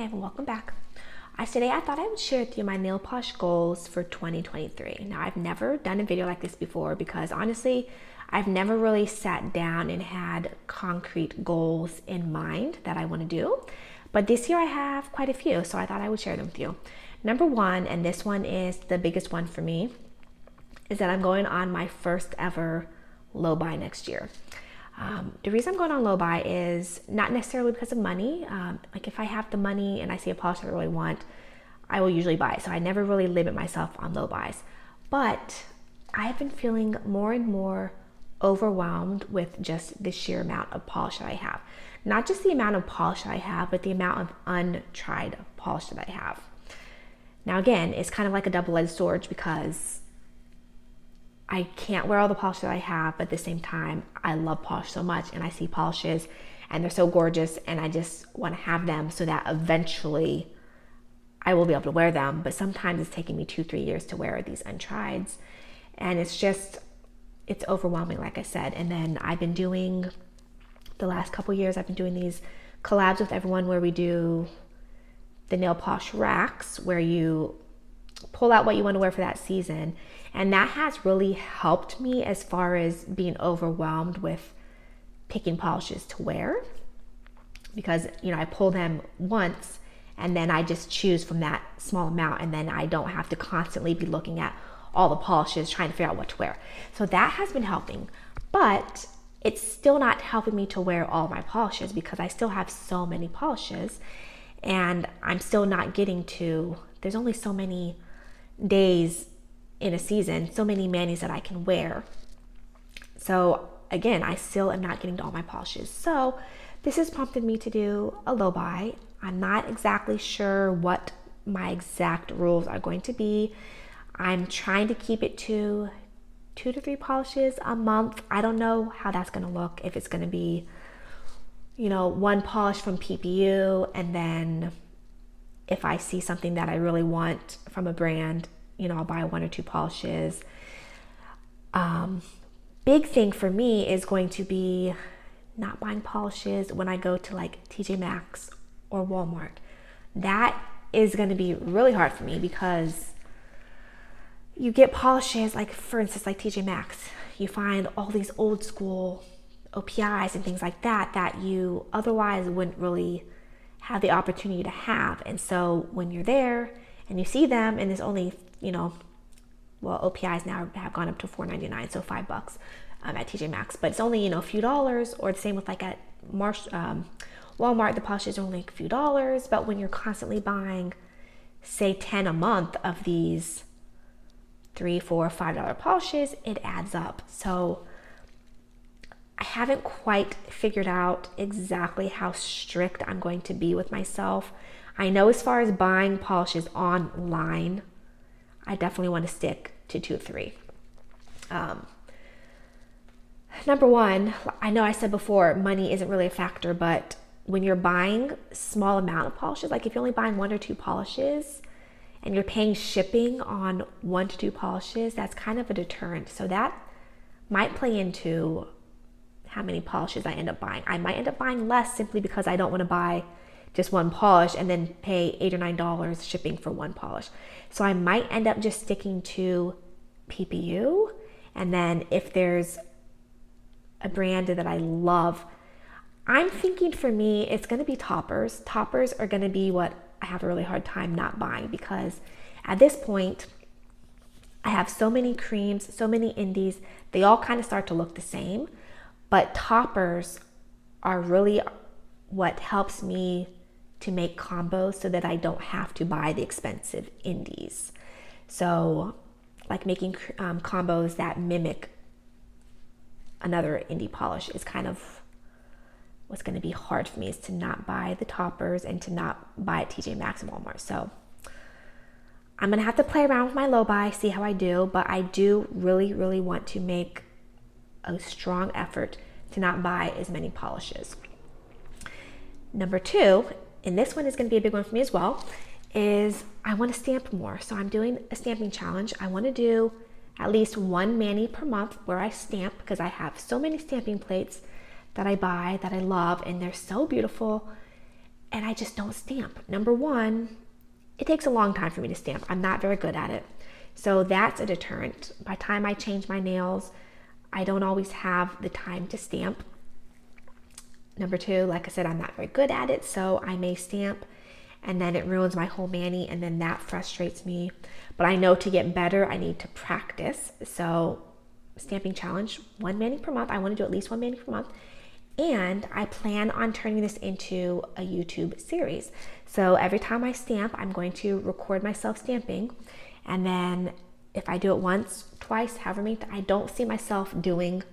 and welcome back. Today I thought I would share with you my nail polish goals for 2023. Now, I've never done a video like this before because honestly, I've never really sat down and had concrete goals in mind that I want to do. But this year I have quite a few, so I thought I would share them with you. Number one, and this one is the biggest one for me, is that I'm going on my first ever low buy next year. The reason I'm going on low buy is not necessarily because of money. Like if I have the money and I see a polish that I really want, I will usually buy it. So I never really limit myself on low buys. But I've been feeling more and more overwhelmed with just the sheer amount of polish that I have. Not just the amount of polish that I have, but the amount of untried polish that I have. Now again, it's kind of like a double-edged sword because I can't wear all the polish that I have, but at the same time, I love polish so much and I see polishes and they're so gorgeous and I just want to have them so that eventually I will be able to wear them. But sometimes it's taking me 2-3 years to wear these untrieds and it's overwhelming, like I said. And then I've been doing, the last couple years, I've been doing these collabs with everyone where we do the nail polish racks where you pull out what you want to wear for that season. And that has really helped me as far as being overwhelmed with picking polishes to wear. Because, I pull them once and then I just choose from that small amount and then I don't have to constantly be looking at all the polishes trying to figure out what to wear. So that has been helping, but it's still not helping me to wear all my polishes because I still have so many polishes and I'm still not getting to, there's only so many days in a season, so many manis that I can wear. So again, I still am not getting to all my polishes. So this has prompted me to do a low buy. I'm not exactly sure what my exact rules are going to be. I'm trying to keep it to 2 to 3 polishes a month. I don't know how that's going to look. If it's going to be, one polish from PPU, and then if I see something that I really want from a brand, I'll buy 1 or 2 polishes. Big thing for me is going to be not buying polishes when I go to like TJ Maxx or Walmart. That is going to be really hard for me because you get polishes, like for instance, like TJ Maxx, you find all these old school OPIs and things like that you otherwise wouldn't really have the opportunity to have. And so when you're there and you see them and there's only, OPIs now have gone up to $4.99, so $5 at TJ Maxx, but it's only, a few dollars, or the same with like at Walmart, the polishes are only a few dollars. But when you're constantly buying, say 10 a month of these $3, $4, $5 polishes, it adds up. So I haven't quite figured out exactly how strict I'm going to be with myself. I know as far as buying polishes online, I definitely want to stick to 2 or 3. Number one, I know I said before, money isn't really a factor, but when you're buying small amount of polishes, like if you're only buying 1 or 2 polishes and you're paying shipping on 1 to 2 polishes, that's kind of a deterrent. So that might play into how many polishes I end up buying. I might end up buying less simply because I don't want to buy just 1 polish and then pay $8 or $9 shipping for 1 polish. So I might end up just sticking to PPU. And then if there's a brand that I love, I'm thinking for me, it's going to be toppers. Toppers are going to be what I have a really hard time not buying because at this point, I have so many creams, so many indies, they all kind of start to look the same. But toppers are really what helps me to make combos so that I don't have to buy the expensive indies. So like making combos that mimic another indie polish is kind of what's going to be hard for me, is to not buy the toppers and to not buy at TJ Maxx and Walmart. So I'm going to have to play around with my low buy, see how I do, but I do really, really want to make a strong effort to not buy as many polishes. Number 2, and this one is going to be a big one for me as well, is I want to stamp more. So I'm doing a stamping challenge. I want to do at least 1 mani per month where I stamp because I have so many stamping plates that I buy that I love and they're so beautiful. and I just don't stamp. Number one, it takes a long time for me to stamp. I'm not very good at it. So that's a deterrent. By the time I change my nails, I don't always have the time to stamp. Number two, like I said, I'm not very good at it, so I may stamp and then it ruins my whole mani, and then that frustrates me. But I know to get better, I need to practice. So stamping challenge, 1 mani per month. I want to do at least 1 mani per month. And I plan on turning this into a YouTube series. So every time I stamp, I'm going to record myself stamping. And then if I do it once, twice, however many, I don't see myself doing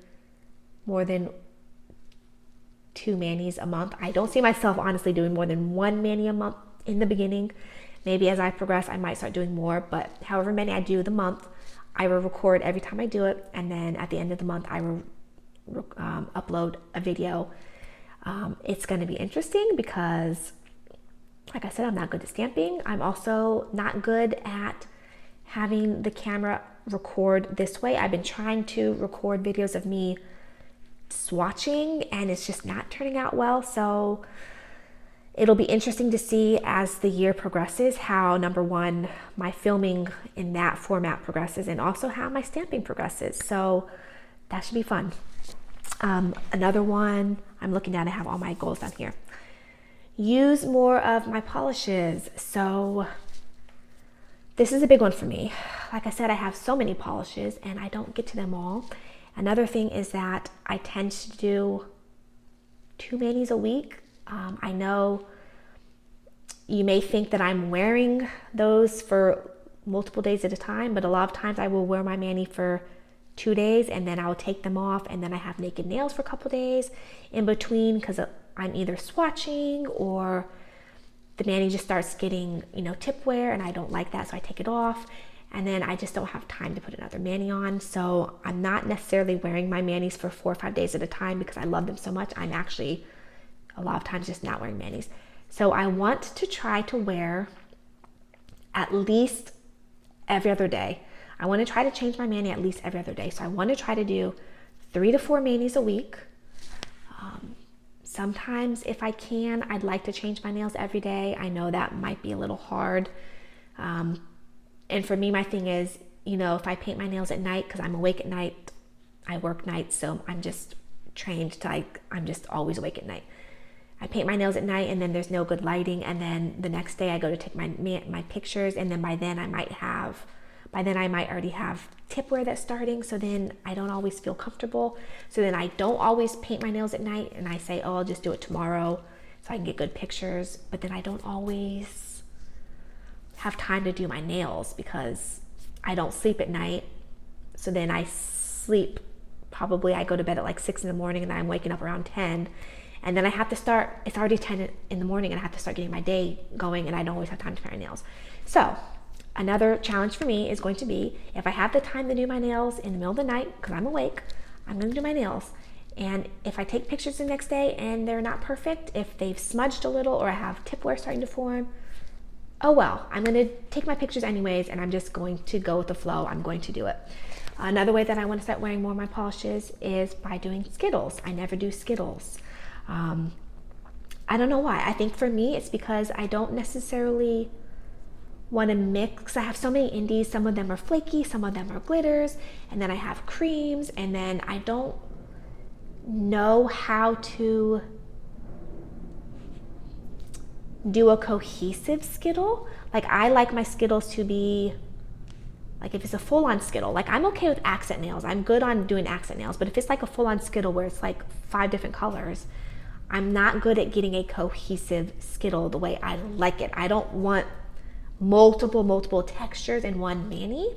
more than 2 manis a month. I don't see myself honestly doing more than 1 mani a month in the beginning. Maybe as I progress, I might start doing more, but however many I do the month, I will record every time I do it. And then at the end of the month, I will upload a video. It's going to be interesting because, like I said, I'm not good at stamping. I'm also not good at having the camera record this way. I've been trying to record videos of me swatching and it's just not turning out well. So it'll be interesting to see as the year progresses how, number one, my filming in that format progresses and also how my stamping progresses. So that should be fun. Another one I'm looking at, I have all my goals down here. Use more of my polishes. So this is a big one for me. Like I said, I have so many polishes and I don't get to them all. Another thing is that I tend to do 2 manis a week. I know you may think that I'm wearing those for multiple days at a time, but a lot of times I will wear my mani for 2 days and then I'll take them off, and then I have naked nails for a couple days in between because I'm either swatching or the mani just starts getting, tip wear, and I don't like that, so I take it off. And then I just don't have time to put another mani on. So I'm not necessarily wearing my manis for 4 or 5 days at a time because I love them so much. I'm actually a lot of times just not wearing manis. So I want to try to wear at least every other day. I want to try to change my mani at least every other day. So I want to try to do 3 to 4 manis a week. Sometimes if I can, I'd like to change my nails every day. I know that might be a little hard. And for me, my thing is, if I paint my nails at night, because I'm awake at night, I work nights, so I'm just trained to I'm just always awake at night. I paint my nails at night and then there's no good lighting, and then the next day I go to take my pictures, and then by then I might already have tip wear that's starting, so then I don't always feel comfortable. So then I don't always paint my nails at night, and I say, I'll just do it tomorrow so I can get good pictures, but then I don't always have time to do my nails because I don't sleep at night. So then I sleep, I go to bed at 6 in the morning and I'm waking up around 10, and then I have to start, it's already 10 in the morning and I have to start getting my day going, and I don't always have time to paint my nails. So another challenge for me is going to be, if I have the time to do my nails in the middle of the night because I'm awake, I'm going to do my nails. And if I take pictures the next day and they're not perfect, if they've smudged a little or I have tip wear starting to form, oh well, I'm going to take my pictures anyways, and I'm just going to go with the flow. I'm going to do it. Another way that I want to start wearing more of my polishes is by doing Skittles. I never do Skittles. I don't know why. I think for me, it's because I don't necessarily want to mix. I have so many indies. Some of them are flaky, some of them are glitters, and then I have creams, and then I don't know how to do a cohesive Skittle. I like my Skittles to be if it's a full-on Skittle, I'm okay with accent nails. I'm good on doing accent nails, but if it's a full-on Skittle where it's 5 different colors, I'm not good at getting a cohesive Skittle the way I like it. I don't want multiple textures in one mani.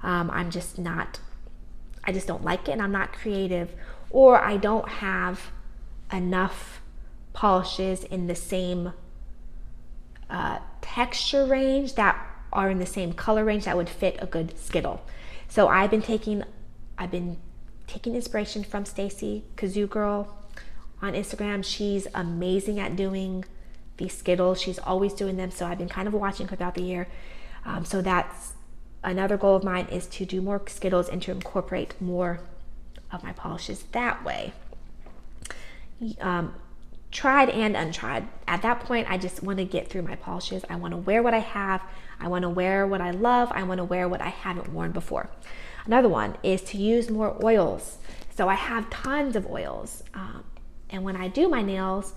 I just don't like it, and I'm not creative, or I don't have enough polishes in the same texture range that are in the same color range that would fit a good Skittle. So I've been taking inspiration from Stacy Kazoo Girl on Instagram. She's amazing at doing these Skittles. She's always doing them, so I've been kind of watching her throughout the year. So that's another goal of mine, is to do more Skittles and to incorporate more of my polishes that way. tried and untried. At that point, I just want to get through my polishes. I want to wear what I have. I want to wear what I love. I want to wear what I haven't worn before. Another one is to use more oils. So I have tons of oils. And when I do my nails,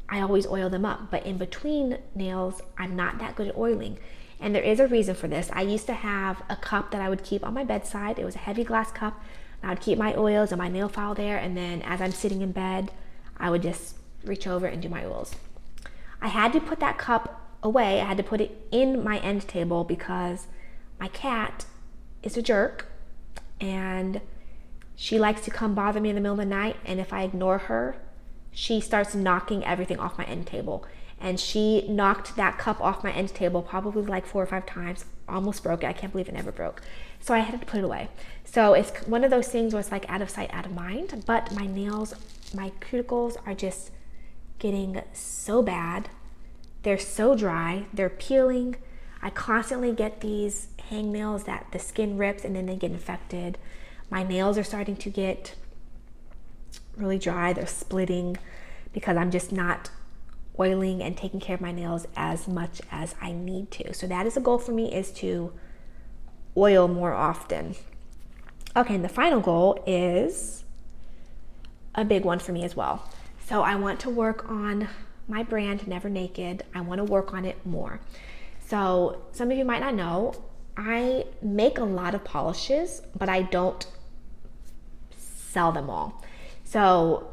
I always oil them up. But in between nails, I'm not that good at oiling. And there is a reason for this. I used to have a cup that I would keep on my bedside. It was a heavy glass cup. I would keep my oils and my nail file there. And then as I'm sitting in bed, I would just reach over and do my oils. I had to put that cup away. I had to put it in my end table because my cat is a jerk and she likes to come bother me in the middle of the night, and if I ignore her, she starts knocking everything off my end table. And she knocked that cup off my end table probably like 4 or 5 times, almost broke it. I can't believe it never broke. So I had to put it away. So it's one of those things where it's like out of sight, out of mind. But my nails, my cuticles are just getting so bad. They're so dry, they're peeling. I constantly get these hangnails that the skin rips and then they get infected. My nails are starting to get really dry, they're splitting because I'm just not oiling and taking care of my nails as much as I need to. So that is a goal for me, is to oil more often. Okay, and the final goal is a big one for me as well. So I want to work on my brand, Never Naked. I want to work on it more. So some of you might not know, I make a lot of polishes, but I don't sell them all. So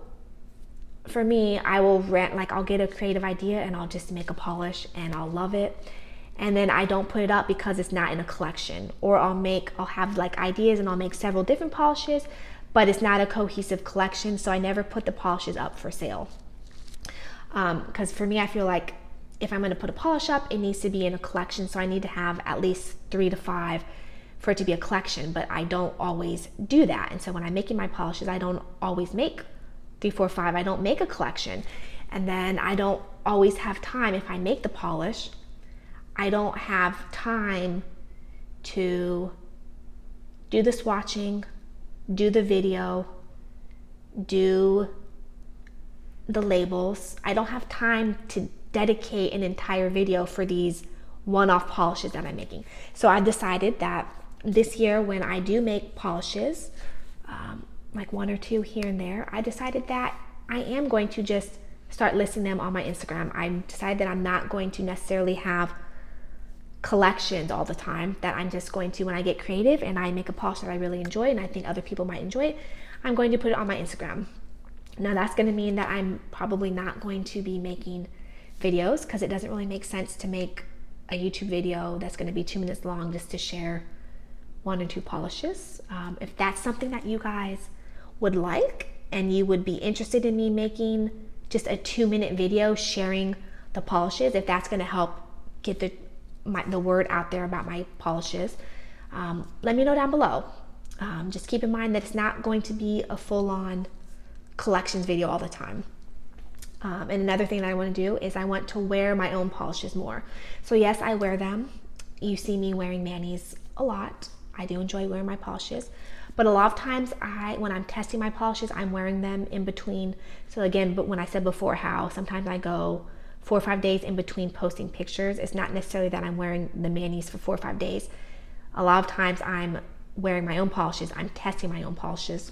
for me, I will I'll get a creative idea and I'll just make a polish and I'll love it. And then I don't put it up because it's not in a collection. Or I'll have like ideas and I'll make several different polishes, but it's not a cohesive collection. So I never put the polishes up for sale. Because for me, I feel like if I'm going to put a polish up, it needs to be in a collection. So I need to have at least 3 to 5 for it to be a collection, but I don't always do that. And so when I'm making my polishes, I don't always make 3, 4, 5. I don't make a collection. And then I don't always have time. If I make the polish, I don't have time to do the swatching, do the video, do the labels. I don't have time to dedicate an entire video for these one-off polishes that I'm making. So I decided that this year, when I do make polishes, like 1 or 2 here and there, I decided that I am going to just start listing them on my Instagram. I decided that I'm not going to necessarily have collections all the time, that I'm just going to, when I get creative and I make a polish that I really enjoy and I think other people might enjoy it, I'm going to put it on my Instagram. Now that's going to mean that I'm probably not going to be making videos, because it doesn't really make sense to make a YouTube video that's going to be 2 minutes long just to share 1 or 2 polishes. If that's something that you guys would like and you would be interested in me making just a 2-minute video sharing the polishes, if that's going to help get the word out there about my polishes, let me know down below. Just keep in mind that it's not going to be a full-on collections video all the time. And another thing that I want to do is I want to wear my own polishes more. So yes, I wear them. You see me wearing Manny's a lot. I do enjoy wearing my polishes, but a lot of times when I'm testing my polishes, I'm wearing them in between. So again, but when I said before how sometimes I go 4 or 5 days in between posting pictures, it's not necessarily that I'm wearing the Manny's for 4 or 5 days. A lot of times I'm wearing my own polishes. I'm testing my own polishes.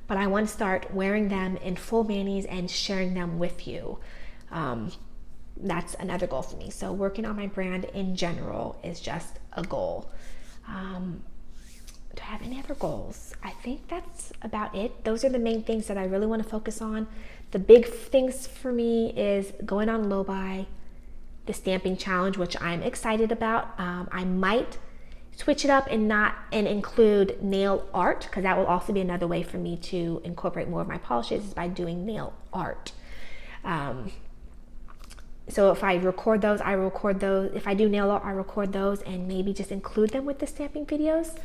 But I want to start wearing them in full Manny's and sharing them with you. That's another goal for me. So working on my brand in general is just a goal. Do I have any other goals? I think that's about it. Those are the main things that I really want to focus on. The big things for me is going on Low-Buy, the stamping challenge, which I'm excited about. I might switch it up and include nail art, because that will also be another way for me to incorporate more of my polishes, is by doing nail art. So if I record those, I record those. If I do nail art, I record those and maybe just include them with the stamping videos.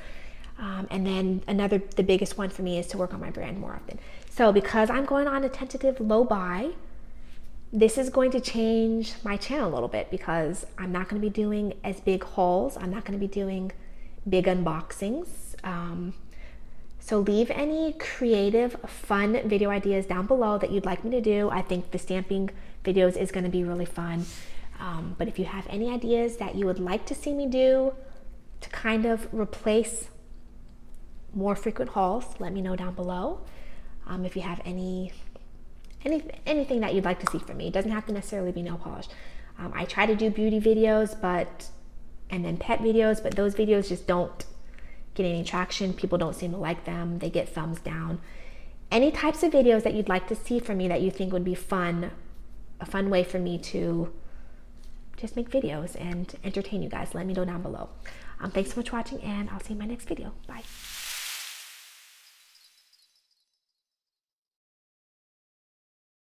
And then the biggest one for me is to work on my brand more often. So because I'm going on a tentative Low-Buy, this is going to change my channel a little bit, because I'm not going to be doing as big hauls. I'm not going to be doing big unboxings. So leave any creative, fun video ideas down below that you'd like me to do. I think the stamping videos is going to be really fun. But if you have any ideas that you would like to see me do to kind of replace more frequent hauls, let me know down below. If you have anything that you'd like to see from me, it doesn't have to necessarily be nail polish. I try to do beauty videos, and then pet videos, but those videos just don't get any traction. People don't seem to like them. They get thumbs down. Any types of videos that you'd like to see from me that you think would be fun, a fun way for me to just make videos and entertain you guys, let me know down below. Thanks so much for watching, and I'll see you in my next video. Bye.